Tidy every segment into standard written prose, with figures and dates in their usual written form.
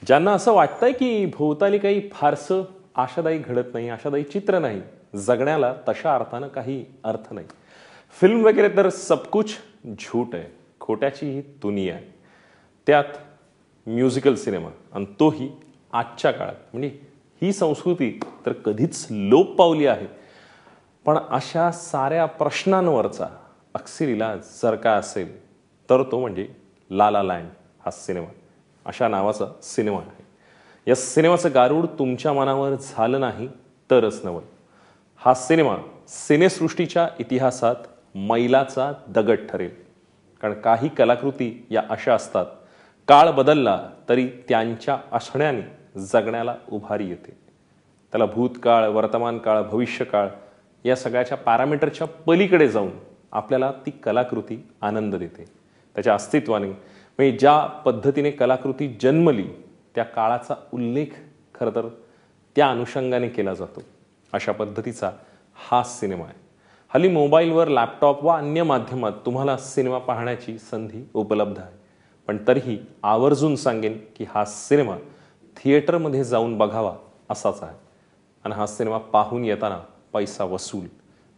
ज्यांना असं वाटतंय की भोवताली काही फारसं आशादायी घडत नाही, आशादायी चित्र नाही, जगण्याला तशा अर्थानं काही अर्थ नाही, फिल्म वगैरे तर सब कुछ झूठ आहे, खोट्याची ही दुनिया आहे. त्यात म्युझिकल सिनेमा आणि तोही आजच्या काळात. म्हणजे ही संस्कृती तर कधीच लोप पावली आहे, पण अशा साऱ्या प्रश्नांवरचा अक्षर इलाज जर का असेल तर तो म्हणजे ला ला लँड हा सिनेमा. अशा नावाचा सिनेमा आहे. या सिनेमाचं गारूड तुमच्या मनावर झालं नाही तरच नवल. हा सिनेमा सिनेसृष्टीच्या इतिहासात मैलाचा दगड ठरेल. कारण काही कलाकृती या अशा असतात, काळ बदलला तरी त्यांच्या असण्याने जगण्याला उभारी येते. त्याला भूतकाळ, वर्तमान काळ, भविष्यकाळ या सगळ्याच्या पॅरामीटरच्या पलीकडे जाऊन आपल्याला ती कलाकृती आनंद देते. त्याच्या अस्तित्वाने म्हणजे ज्या पद्धतीने कलाकृती जन्मली त्या काळाचा उल्लेख खरं तर त्या अनुषंगाने केला जातो. अशा पद्धतीचा हा सिनेमा आहे. हल्ली मोबाईलवर, लॅपटॉप व अन्य माध्यमात तुम्हाला सिनेमा पाहण्याची संधी उपलब्ध आहे. पण तरीही आवर्जून सांगेन की हा सिनेमा थिएटरमध्ये जाऊन बघावा असाच आहे. आणि हा सिनेमा पाहून येताना पैसा वसूल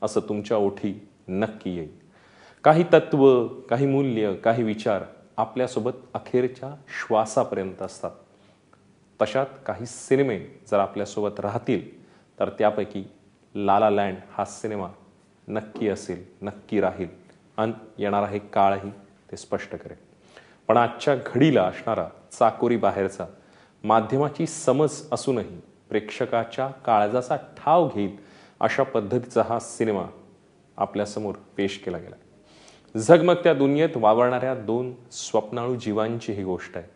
असं तुमच्या ओठी नक्की येईल. काही तत्व, काही मूल्य, काही विचार आपल्यासोबत अखेरच्या श्वासापर्यंत असतात. तशात काही सिनेमे जर आपल्यासोबत राहतील तर त्यापैकी ला ला लँड हा सिनेमा नक्की असेल, नक्की राहील आणि येणारा हे काळही ते स्पष्ट करेल. पण आजच्या घडीला असणारा चाकोरी बाहेरचा, माध्यमाची समज असूनही प्रेक्षकाच्या काळजाचा ठाव घेईल अशा पद्धतीचा हा सिनेमा आपल्यासमोर पेश केला गेला. झगमगत्या दुनियेत वावरणाऱ्या दोन स्वप्नाळू जीवांची ही गोष्ट आहे.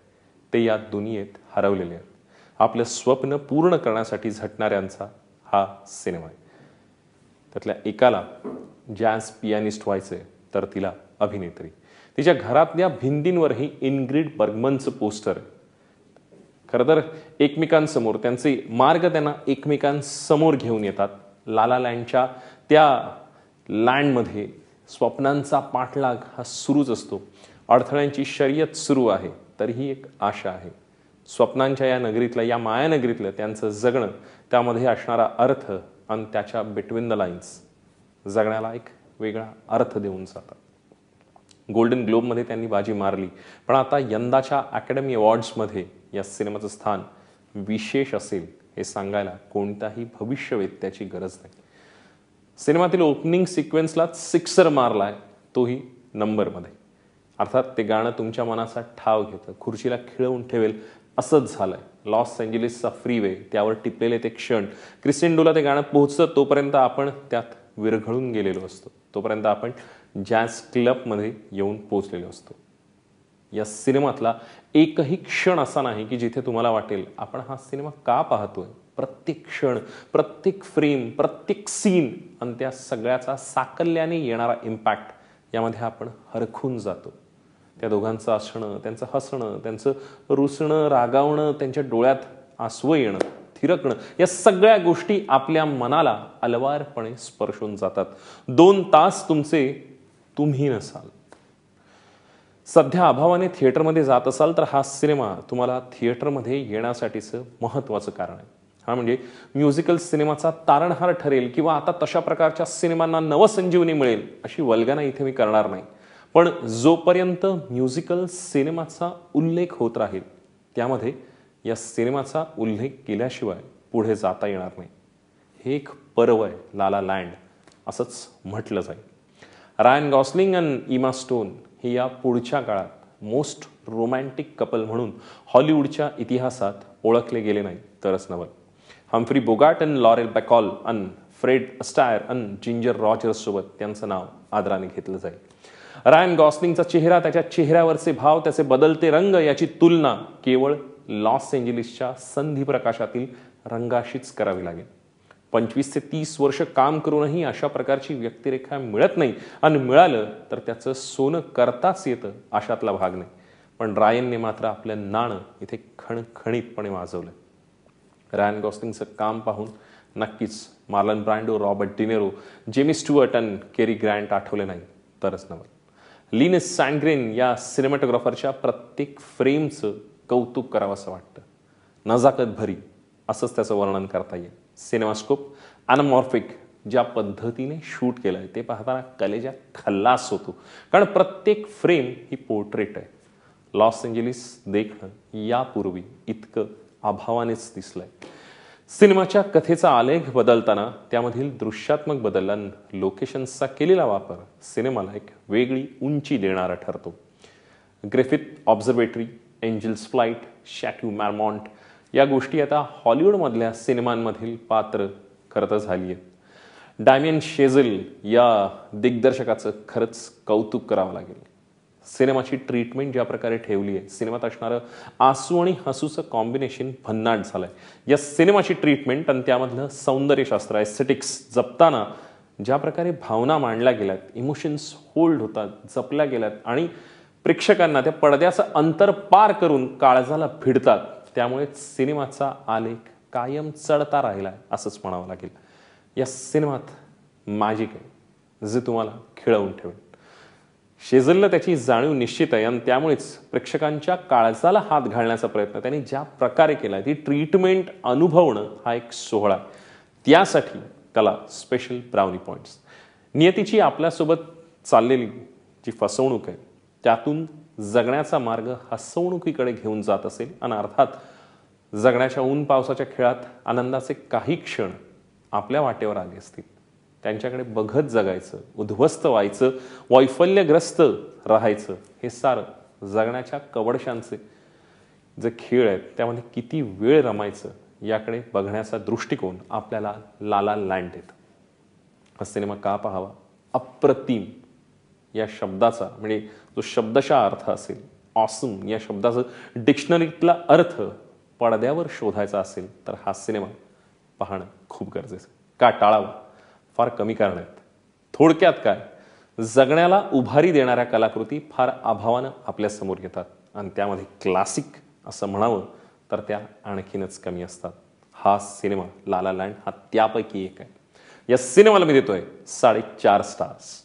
ते या दुनियेत हरवलेले आहेत. आपलं स्वप्न पूर्ण करण्यासाठी झटणाऱ्यांचा हा सिनेमा आहे. त्यातल्या एकाला जॅझ पियानिस्ट व्हायचंय तर तिला अभिनेत्री. तिच्या घरातल्या भिंतींवरही इनग्रिड बर्गमनचं पोस्टर आहे. खरं तर एकमेकांसमोर त्यांचे मार्ग त्यांना एकमेकांसमोर घेऊन येतात. ला ला लँडच्या त्या लँडमध्ये स्वप्नांचा पाठलाग हा सुरूच असतो. अडथळ्यांची शर्यत सुरू आहे तरीही एक आशा आहे. स्वप्नांच्या या नगरीतलं, या मायानगरीतलं त्यांचं जगणं, त्यामध्ये असणारा अर्थ आणि त्याच्या बिटवीन द लाईन्स जगण्याला एक वेगळा अर्थ देऊन जातात. गोल्डन ग्लोबमध्ये त्यांनी बाजी मारली, पण आता यंदाच्या अकॅडमी अवॉर्ड्समध्ये या सिनेमाचं स्थान विशेष असेल हे सांगायला कोणताही भविष्यवेत्त्याची गरज नाही. सिनेमातील ओपनिंग सिक्वेन्सला सिक्सर मारलाय, तोही नंबरमध्ये. अर्थात ते गाणं तुमच्या मनाचा ठाव घेतं, खुर्चीला खिळवून ठेवेल असंच झालंय. लॉस एंजेलिसचा फ्रीवे, त्यावर टिपलेले ते क्षण, क्रिसेंडोला ते गाणं पोहोचतं तोपर्यंत आपण त्यात विरघळून गेलेलो असतो. तोपर्यंत आपण जॅझ क्लबमध्ये येऊन पोहोचलेलो असतो. या सिनेमातला एकही क्षण असा नाही की जिथे तुम्हाला वाटेल आपण हा सिनेमा का पाहतोय. प्रत्येक क्षण, प्रत्येक फ्रेम, प्रत्येक सीन आणि त्या सगळ्याचा साकल्याने येणारा इम्पॅक्ट यामध्ये आपण हरखून जातो. त्या दोघांचं असणं, त्यांचं हसणं, त्यांचं रुसणं, रागावणं, त्यांच्या डोळ्यात आसवं येणं, थिरकणं, या सगळ्या गोष्टी आपल्या मनाला अलवारपणे स्पर्शून जातात. 2 तास तुमचे तुम्ही नसाल. सध्या अभावाने थिएटरमध्ये जात असाल तर हा सिनेमा तुम्हाला थिएटरमध्ये येण्यासाठीचं महत्त्वाचं कारण आहे. हा म्हणजे म्युझिकल सिनेमाचा तारणहार ठरेल किंवा आता तशा प्रकारच्या सिनेमांना नवसंजीवनी मिळेल अशी वल्गना इथे मी करणार नाही. पण जोपर्यंत म्युझिकल सिनेमाचा उल्लेख होत राहील त्यामध्ये या सिनेमाचा उल्लेख केल्याशिवाय पुढे जाता येणार नाही. हे एक पर्व आहे ला ला लँड असंच म्हटलं जाईल. रायन गॉसलिंग आणि इमा स्टोन हे या पुढच्या काळात मोस्ट रोमॅन्टिक कपल म्हणून हॉलिवूडच्या इतिहासात ओळखले गेले नाही तरच नवल. हम्फ्री बोगार्ट आणि लॉरेल बॅकॉल आणि फ्रेड अस्टायर आणि जिंजर रॉजर्स सोबत त्यांचं नाव आदराने घेतलं जाईल. रायन गॉसलिंगचा चेहरा, त्याच्या चेहऱ्यावरचे भाव, त्याचे बदलते रंग याची तुलना केवळ लॉस एंजेलिसच्या संधी प्रकाशातील रंगाशीच करावी लागेल. 25 ते 30 वर्ष काम करूनही अशा प्रकारची व्यक्तिरेखा मिळत नाही आणि मिळालं तर त्याचं सोनं करताच येतं अशातला भाग नाही. पण रायनने मात्र आपलं नाणं इथे खणखणीतपणे वाजवलं. रायन गॉसलिंगचं काम पाहून नक्कीच Marlon Brando, Robert De Niro, Jimmy Stewart आणि केरी ग्रँट आठवले नाही तरच नवल. लिनस सँडग्रेन या सिनेमॅटोग्राफरच्या प्रत्येक फ्रेमचं कौतुक करावं असं वाटतं. नजाकत भरी असंच त्याचं वर्णन करता येईल. सिनेमास्कोप अनमॉर्फिक ज्या पद्धतीने शूट केलंय ते पाहताना कलेजा खल्लास होतो, कारण प्रत्येक फ्रेम ही पोर्ट्रेट आहे. लॉस एंजेलिस देखणं यापूर्वी इतकं अभावानेच दिसलंय. सिनेमाच्या कथेचा आलेख बदलताना त्यामधील दृश्यात्मक बदल, लोकेशन्सचा केलेला वापर सिनेमाला एक वेगळी उंची देणारा ठरतो. ग्रिफिथ ऑब्झर्वेटरी, एंजल्स फ्लाइट, शॅट्यू मार्मॉन्ट या गोष्टी आता हॉलिवूडमधल्या सिनेमांमधील पात्र खरं तर झाली आहेत. डॅमियन शेझेल या दिग्दर्शकाचं खरंच कौतुक करावं लागेल. सिनेमाची ट्रीटमेंट ज्या प्रकारे ठेवली आहे, सिनेमात असणारं आसू आणि हसूचं कॉम्बिनेशन भन्नाट झालंय. या सिनेमाची ट्रीटमेंट आणि त्यामधलं सौंदर्यशास्त्र, एस्थेटिक्स जपताना ज्या प्रकारे भावना मांडल्या गेल्यात, इमोशन्स होल्ड होतात, जपल्या गेल्यात आणि प्रेक्षकांना त्या पडद्याचं अंतर पार करून काळजाला भिडतात, त्यामुळे सिनेमाचा आलेख कायम चढता राहिलाय असंच म्हणावं लागेल. या सिनेमात मॅजिक आहे जे तुम्हाला खिळवून ठेवेल. शेझेलला त्याची जाणीव निश्चित आहे आणि त्यामुळेच प्रेक्षकांच्या काळजाला हात घालण्याचा प्रयत्न त्यांनी ज्या प्रकारे केलाय, ती ट्रीटमेंट अनुभवणं हा एक सोहळा. त्यासाठी त्याला स्पेशल ब्राउनी पॉइंट्स. नियतीची आपल्यासोबत चाललेली जी फसवणूक आहे त्यातून जगण्याचा मार्ग हसवणुकीकडे घेऊन जात असेल आणि अर्थात जगण्याच्या ऊन पावसाच्या खेळात आनंदाचे काही क्षण आपल्या वाटेवर आले असतील, त्यांच्याकडे बघत जगायचं, उद्ध्वस्त व्हायचं, वैफल्यग्रस्त राहायचं, हे सारं जगण्याच्या कवडशांचे जे खेळ आहेत त्यामध्ये किती वेळ रमायचं याकडे बघण्याचा दृष्टिकोन आपल्याला ला ला लँड देतं. हा सिनेमा का पाहावा? अप्रतिम या शब्दाचा, म्हणजे जो शब्दशः अर्थ असेल, ऑसम या शब्दाचा डिक्शनरीतला अर्थ पडद्यावर शोधायचा असेल तर हा सिनेमा पाहणं खूप गरजेचं. का टाळावा? फार कमी कारण आहेत. थोडक्यात काय, जगण्याला उभारी देणाऱ्या कलाकृती फार अभावानं आपल्या समोर येतात आणि त्यामध्ये क्लासिक असं म्हणावं तर त्या आणखीनच कमी असतात. हा सिनेमा ला ला लँड हा त्यापैकी एक आहे. या सिनेमाला मी देतोय 4.5 स्टार्स.